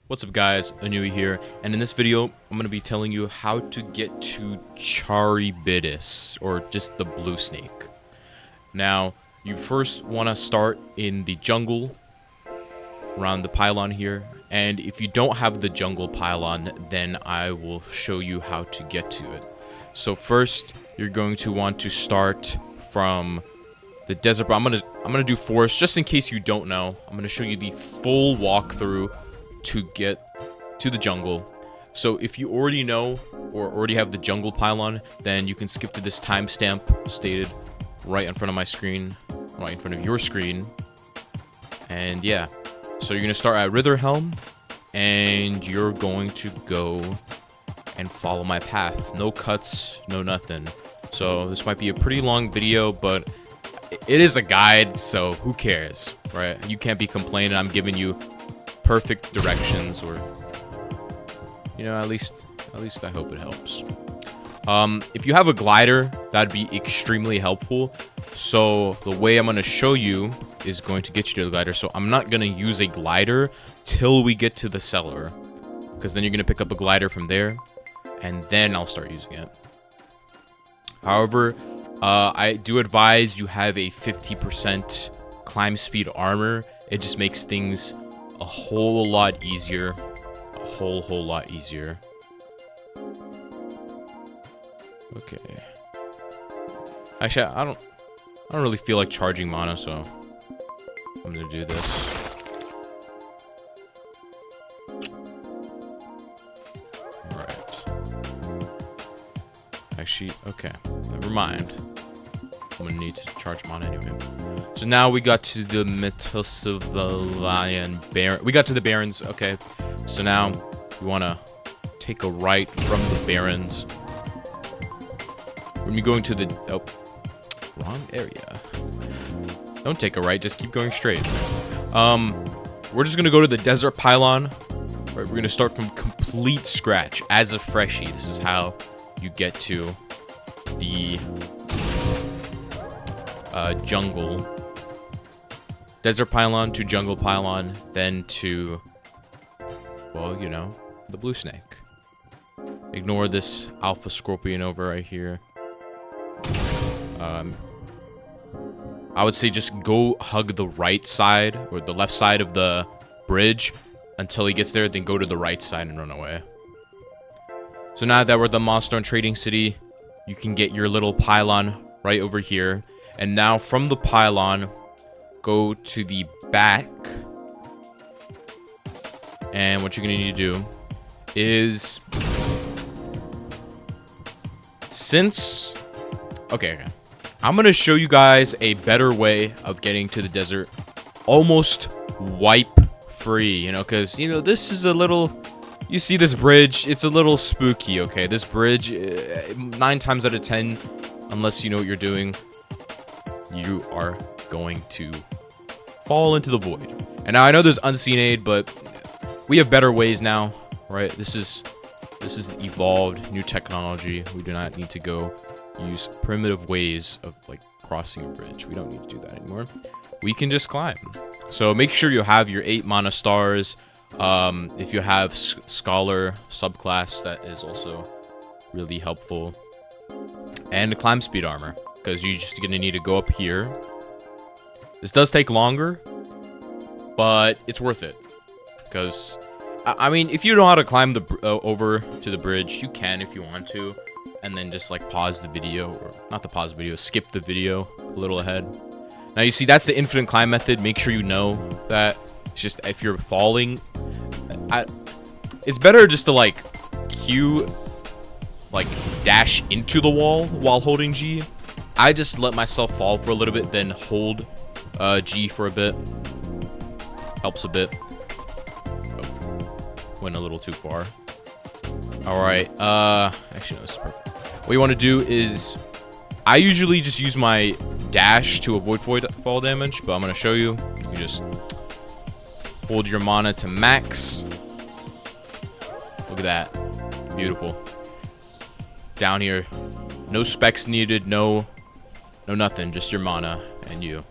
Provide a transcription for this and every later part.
What's up guys, Aneui here, and in this video, I'm going to be telling you how to get to Charybdis, or just the blue snake. Now, you first want to start in the jungle, around the pylon here, and if you don't have the jungle pylon, then I will show you how to get to it. So first, you're going to want to start from the desert, but I'm gonna do forest, just in case you don't know. I'm going to show you the full walkthrough to get to the jungle. So if you already know or already have the jungle pylon, then you can skip to this timestamp stated right in front of my screen, right in front of your screen. And yeah, so you're gonna start at Ritherhelm, and you're going to go and follow my path. No cuts, no nothing. So this might be a pretty long video, but it is a guide, so who cares, right? You can't be complaining I'm giving you perfect directions, or you know, at least I hope it helps. If you have a glider, that'd be extremely helpful. So the way I'm going to show you is going to get you to the glider. So I'm not going to use a glider till we get to the cellar, because then you're going to pick up a glider from there, and then I'll start using it. However, I do advise you have a 50% climb speed armor. It just makes things a whole lot easier. A whole lot easier. Okay. Actually, I don't really feel like charging mana, so I'm gonna do this. Alright. Actually, okay. Never mind. I'm gonna need to charge mana anyway. So now we got to the Metasylvian Baron. We got to the Barrens. Okay. So now we want to take a right from the Barrens. When we go into the wrong area. Don't take a right. Just keep going straight. We're just gonna go to the desert pylon. Right, we're gonna start from complete scratch as a freshie. This is how you get to the jungle. Desert pylon to jungle pylon, then to, well, you know, the blue snake. Ignore this alpha scorpion over right here. I would say just go hug the right side or the left side of the bridge until he gets there, then go to the right side and run away. So now that we're at the Mawstone trading city, you can get your little pylon right over here. And now from the pylon, go to the back. And what you're going to need to do is, okay. I'm going to show you guys a better way of getting to the desert. Almost wipe free, you know, because, you know, this is a little, you see this bridge, it's a little spooky, okay? This bridge, 9 times out of 10, unless you know what you're doing, you are going to fall into the void. And now I know there's unseen aid, but we have better ways now, right? This is evolved new technology. We do not need to go use primitive ways of like crossing a bridge. We don't need to do that anymore. We can just climb. So make sure you have your 8 mana stars. If you have scholar subclass, that is also really helpful. And the climb speed armor, because you're just gonna need to go up here. This does take longer, but it's worth it. Because, I mean, if you know how to climb the over to the bridge, you can if you want to. And then just like pause the video, or not the pause video, skip the video a little ahead. Now you see that's the infinite climb method. Make sure you know that. It's just if you're falling, it's better just to like dash into the wall while holding G. I just let myself fall for a little bit, then hold G for a bit. Helps a bit. Oh, went a little too far. Alright, actually no, this is perfect. What you want to do is, I usually just use my dash to avoid fall damage, but I'm going to show you. You can just hold your mana to max. Look at that. Beautiful. Down here. No specs needed, no nothing, just your mana and you.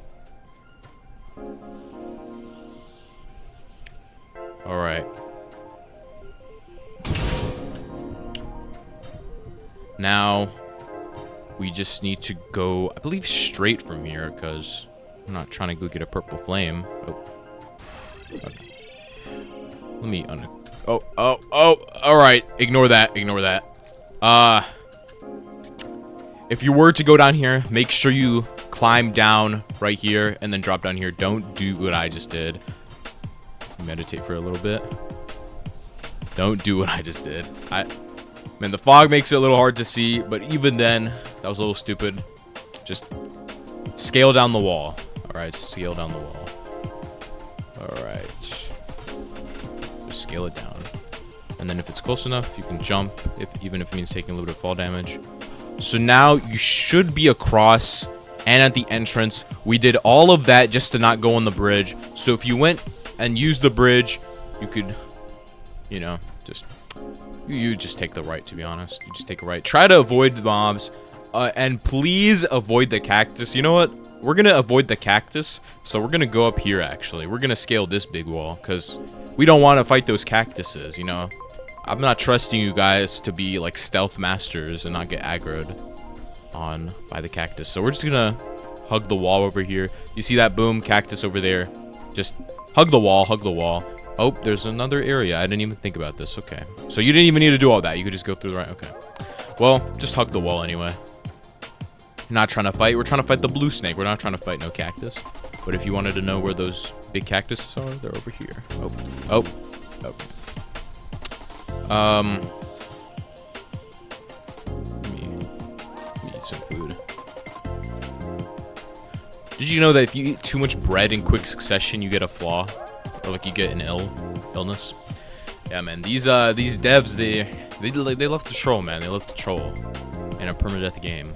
Alright. Now, we just need to go, I believe, straight from here, because I'm not trying to go get a purple flame. Oh. Okay. Let me alright. Ignore that. If you were to go down here, make sure you climb down right here and then drop down here. Don't do what I just did. Meditate for a little bit. Don't do what I just did. Man, the fog makes it a little hard to see, but even then, that was a little stupid. Just scale down the wall. Alright, scale down the wall. Alright. Just scale it down. And then if it's close enough, you can jump, even if it means taking a little bit of fall damage. So now you should be across and at the entrance. We did all of that just to not go on the bridge. So if you went and used the bridge, you could, you know, you just take the right, to be honest. You just take a right. Try to avoid the mobs. And please avoid the cactus. You know what? We're going to avoid the cactus. So we're going to go up here, actually. We're going to scale this big wall. Because we don't want to fight those cactuses, you know. I'm not trusting you guys to be, like, stealth masters and not get aggroed on by the cactus. So we're just going to hug the wall over here. You see that? Boom. Cactus over there. Just hug the wall. Hug the wall. Oh, there's another area. I didn't even think about this. Okay. So you didn't even need to do all that. You could just go through the right. Okay. Well, just hug the wall anyway. Not trying to fight. We're trying to fight the blue snake. We're not trying to fight no cactus. But if you wanted to know where those big cactuses are, they're over here. Oh. Let me eat some food. Did you know that if you eat too much bread in quick succession, you get a flaw? Or like you get an illness? Yeah, man. These devs, they love to troll, man. They love to troll in a permadeath game.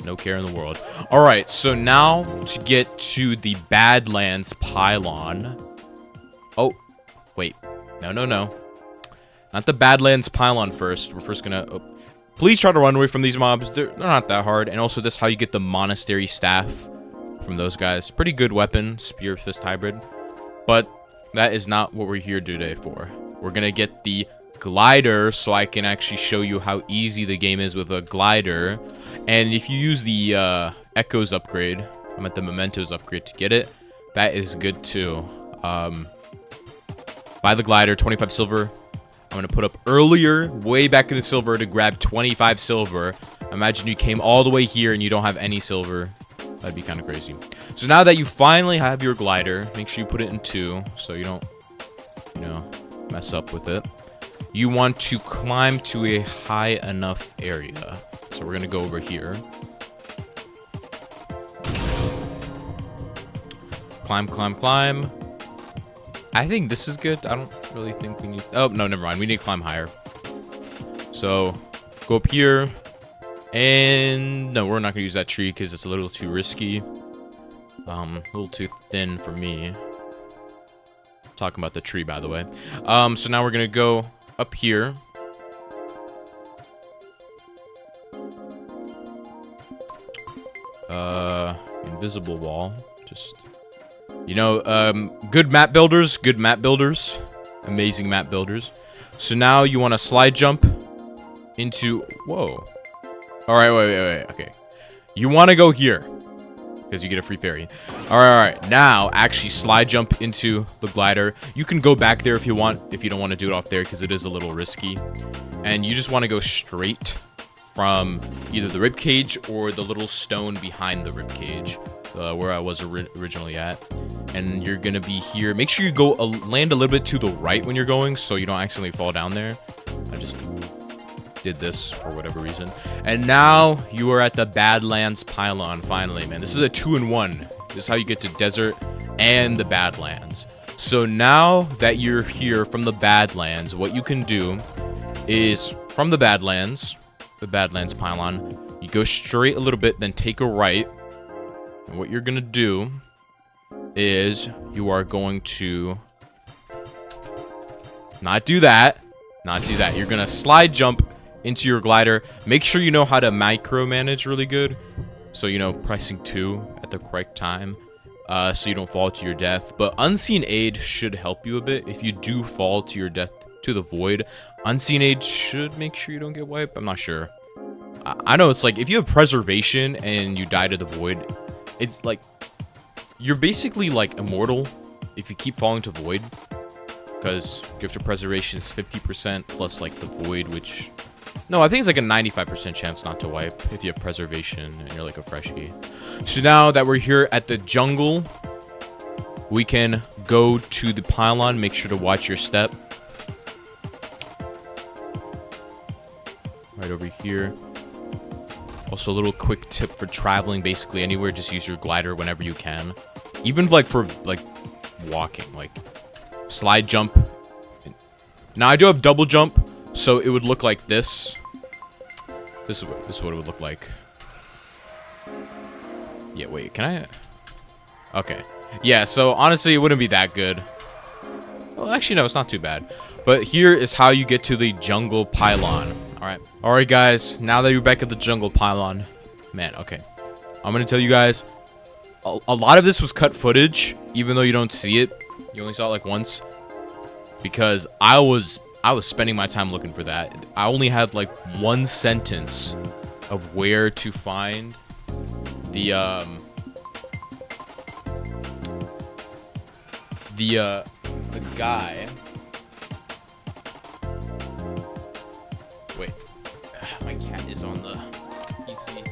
No care in the world. All right, so now to get to the Badlands pylon. Oh, wait. No. Not the Badlands pylon first. We're first gonna... Oh. Please try to run away from these mobs. They're not that hard. And also, this is how you get the monastery staff from those guys. Pretty good weapon. Spear fist hybrid. But that is not what we're here today for. We're gonna get the glider so I can actually show you how easy the game is with a glider. And if you use the Echoes upgrade, I'm at the Mementos upgrade to get it, that is good too. Buy the glider, 25 silver. I'm going to put up earlier, way back in the silver, to grab 25 silver. Imagine you came all the way here and you don't have any silver. That'd be kind of crazy. So now that you finally have your glider, make sure you put it in 2 so you don't, you know, mess up with it. You want to climb to a high enough area. So we're going to go over here. Climb. I think this is good. I don't really think we need... Oh, no, never mind. We need to climb higher. So, go up here. And... No, we're not going to use that tree because it's a little too risky. A little too thin for me. Talking about the tree, by the way. So now we're going to go up here. Invisible wall. Just... You know, good map builders. Amazing map builders. So now you want to slide jump into... Whoa. Alright, wait. Okay. You want to go here. Because you get a free ferry. Alright. Now, actually slide jump into the glider. You can go back there if you want. If you don't want to do it off there because it is a little risky. And you just want to go straight from either the ribcage or the little stone behind the ribcage. Where I was originally at. And you're gonna be here. Make sure you go land a little bit to the right when you're going so you don't accidentally fall down there. I just did this for whatever reason. And now you are at the Badlands pylon finally, man. This is a 2-in-1. This is how you get to desert and the Badlands. So now that you're here from the Badlands, what you can do is from the Badlands pylon, you go straight a little bit, then take a right. And what you're going to do is you are going to not do that. You're going to slide jump into your glider. Make sure you know how to micromanage really good. So, you know, pressing 2 at the correct time so you don't fall to your death. But unseen aid should help you a bit. If you do fall to your death to the void. Unseen Age should make sure you don't get wiped. I'm not sure. I know it's like if you have preservation and you die to the void, it's like you're basically like immortal if you keep falling to void, because gift of preservation is 50% plus like the void, which no, I think it's like a 95% chance not to wipe if you have preservation and you're like a freshie. So now that we're here at the jungle, we can go to the pylon. Make sure to watch your step. Right over here. Also, a little quick tip for traveling basically anywhere, just use your glider whenever you can. Even like for like walking, like slide jump. Now I do have double jump, so it would look like this. This is what it would look like. Yeah, wait, can I? Okay. Yeah, so honestly, it wouldn't be that good. Well, actually, no, it's not too bad. But here is how you get to the jungle pylon. Alright, guys, now that you're back at the jungle pylon, man, okay. I'm gonna tell you guys, a lot of this was cut footage, even though you don't see it. You only saw it like once. Because I was spending my time looking for that. I only had like one sentence of where to find the guy. Wait, my cat is on the PC.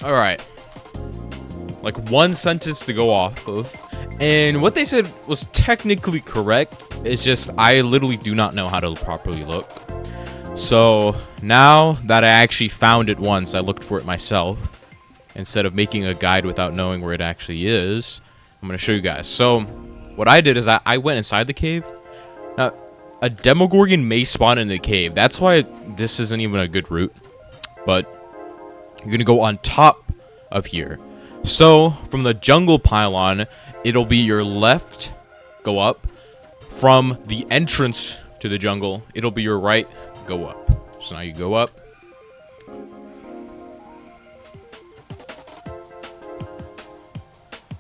All right, like one sentence to go off of, and what they said was technically correct. It's just I literally do not know how to properly look. So now that I actually found it once, I looked for it myself instead of making a guide without knowing where it actually is. I'm gonna show you guys. So what I did is I went inside the cave. Now a Demogorgon may spawn in the cave. That's why this isn't even a good route. But you're gonna go on top of here. So from the jungle pylon, it'll be your left, go up. From the entrance to the jungle, it'll be your right, go up. So now you go up.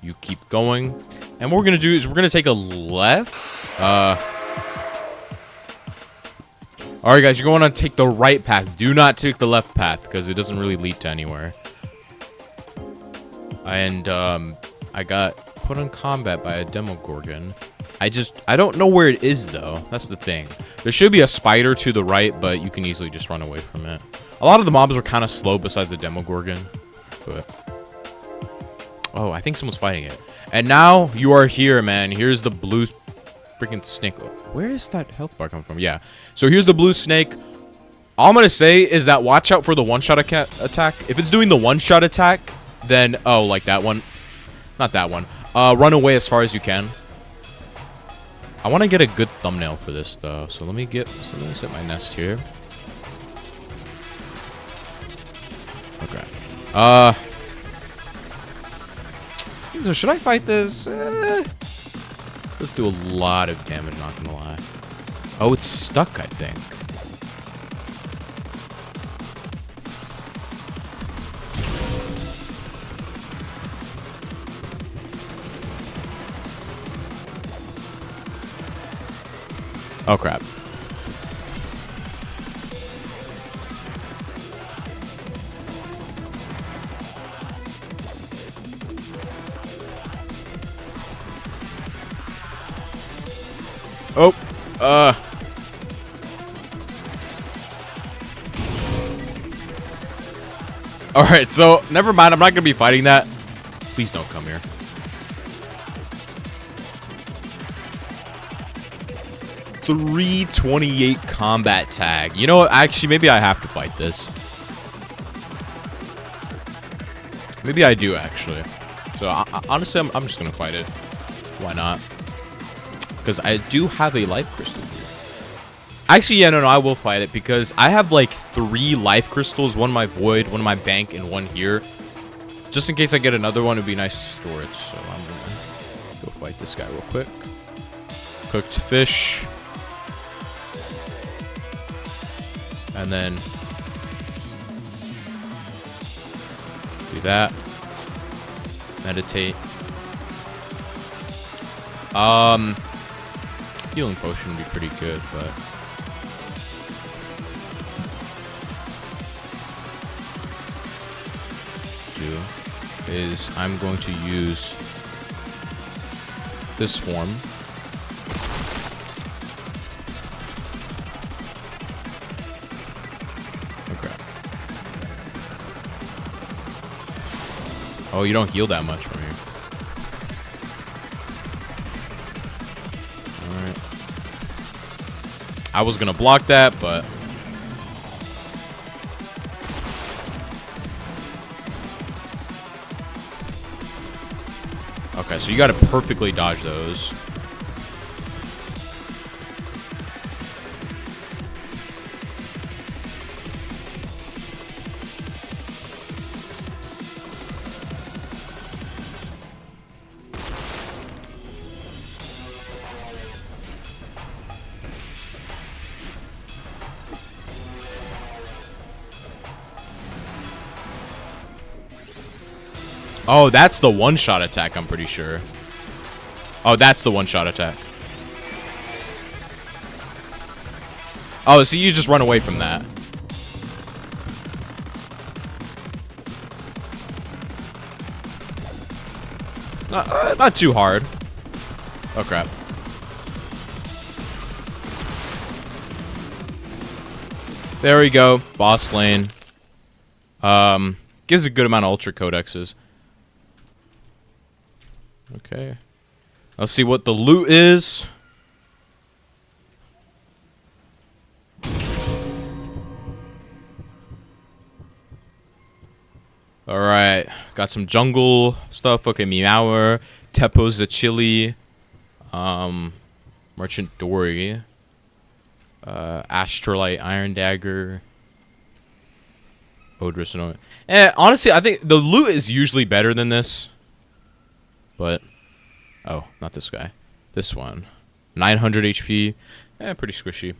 You keep going. And what we're gonna do is we're gonna take a left. Alright guys, you're going to take the right path. Do not take the left path, because it doesn't really lead to anywhere. And, I got put on combat by a Demogorgon. I don't know where it is, though. That's the thing. There should be a spider to the right, but you can easily just run away from it. A lot of the mobs are kind of slow besides the Demogorgon. But... oh, I think someone's fighting it. And now you are here, man. Here's the blue freaking snake. Where is that health bar coming from? Yeah. So here's the blue snake. All I'm going to say is that watch out for the one-shot attack. If it's doing the one-shot attack, then... oh, like that one. Not that one. Run away as far as you can. I want to get a good thumbnail for this, though. So let me set my nest here. Okay. So should I fight this? Let's do a lot of damage, not gonna lie. Oh, it's stuck, I think. Oh, crap. Oh, alright, so, never mind, I'm not gonna be fighting that. Please don't come here. .328 combat tag. You know what, actually, maybe I have to fight this. Maybe I do, actually. So, honestly, I'm just gonna fight it. Why not? Because I do have a life crystal here. Actually, yeah, no, I will fight it because I have like 3 life crystals. One in my void, one in my bank, and one here. Just in case I get another one, it'd be nice to store it. So I'm gonna go fight this guy real quick. Cooked fish. And then do that. meditate. Healing potion would be pretty good, but I'm going to use this form. Okay. Oh, you don't heal that much from here. Alright. I was gonna block that, but okay, so you gotta perfectly dodge those. Oh, that's the one-shot attack, I'm pretty sure. Oh, that's the one-shot attack. Oh, so you just run away from that. Not too hard. Oh, crap. There we go. Boss lane. Gives a good amount of Ultra Codexes. Okay. Let's see what the loot is. Alright. Got some jungle stuff. Okay, Meower. Teppo's the Chili. Merchant Dory. Astrolite Iron Dagger. Odorous Annoyance. Honestly, I think the loot is usually better than this. But, oh, not this guy. This one. 900 HP. Pretty squishy.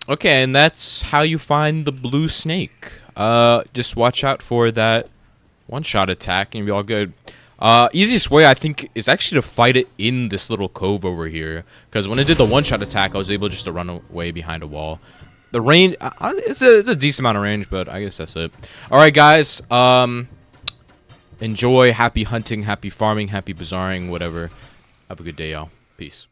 Okay, and that's how you find the blue snake. Just watch out for that one-shot attack and you'll be all good. Easiest way, I think, is actually to fight it in this little cove over here. Because when I did the one-shot attack, I was able just to run away behind a wall. The range, it's a decent amount of range, but I guess that's it. Alright, guys. Enjoy. Happy hunting, happy farming, happy bazaring, whatever. Have a good day, y'all. Peace.